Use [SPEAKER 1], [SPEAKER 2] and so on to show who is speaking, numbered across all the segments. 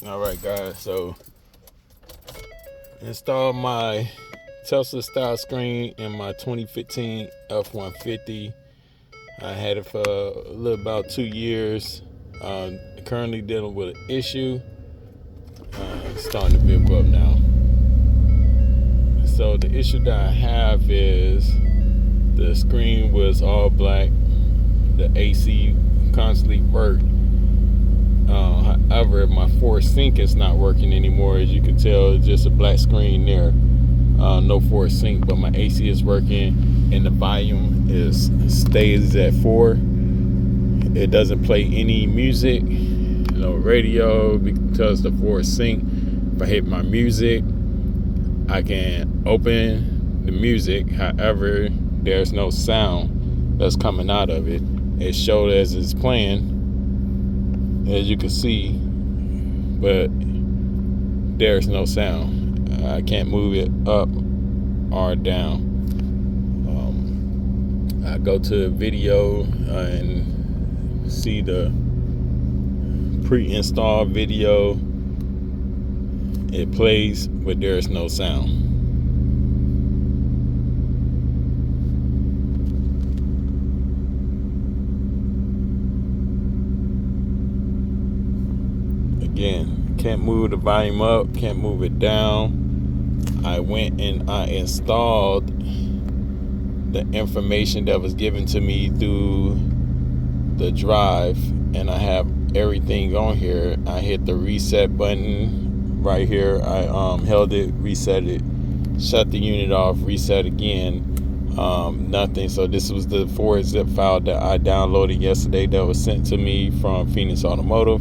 [SPEAKER 1] All right, guys. So install my Telsa style screen in my 2015 F150. I had it for a little about 2 years. Currently dealing with an issue. Starting the vehicle up now. So the issue that I have is the screen was all black. The AC constantly worked. However, my force sync is not working anymore. As you can tell, it's just a black screen there. No force sync, but my AC is working and the volume stays at 4. It doesn't play any music, no radio, because the force sync. If I hit my music, I can open the music. However, there's no sound that's coming out of it. It showed as it's playing, as you can see, but there's no sound. I can't move it up or down. I go to video and see the pre-installed video. It plays, but there's no sound. Again, can't move the volume up, can't move it down. I went and I installed the information that was given to me through the drive, and I have everything on here. I hit the reset button right here. I held it, reset it, shut the unit off, reset again. Nothing. So this was the 4-zip file that I downloaded yesterday that was sent to me from Phoenix Automotive.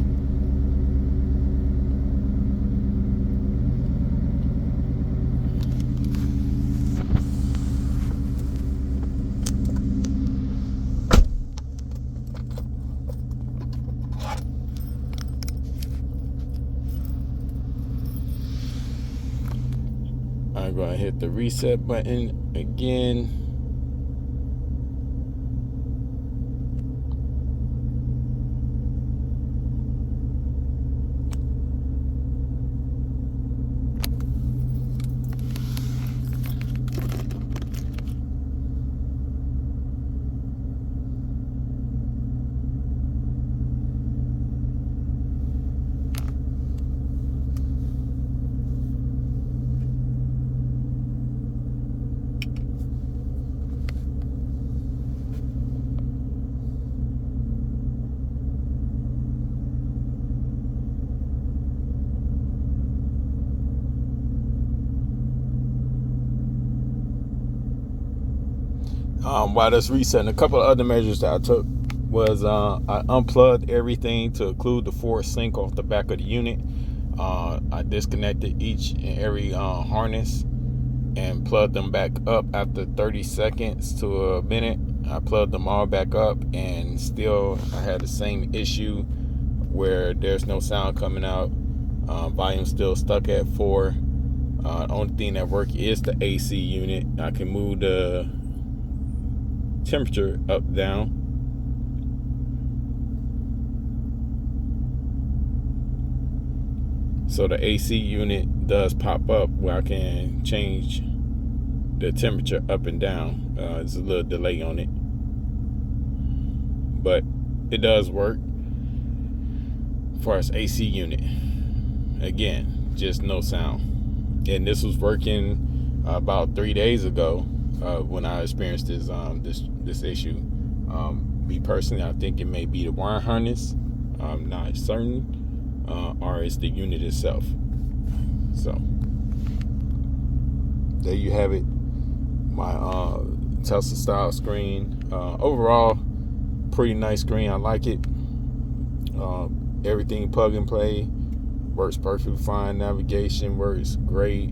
[SPEAKER 1] I'm going to hit the reset button again. While that's resetting, a couple of other measures that I took was I unplugged everything to include the force sync off the back of the unit. I disconnected each and every harness and plugged them back up after 30 seconds to a minute. I plugged them all back up, and still I had the same issue where there's no sound coming out. Volume still stuck at 4. The only thing that works is the AC unit. I can move the temperature up, down. So the AC unit does pop up where I can change the temperature up and down. There's a little delay on it, but it does work. As far as AC unit, again, just no sound. And this was working about 3 days ago when I experienced this issue. Me personally, I think it may be the wire harness. I'm not certain, or it's the unit itself. So there you have it, my Telsa style screen. Overall, pretty nice screen. I like it. Everything plug and play, works perfectly fine. Navigation works great.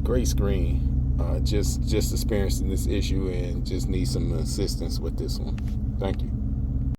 [SPEAKER 1] Great screen. Just experiencing this issue and just need some assistance with this one. Thank you.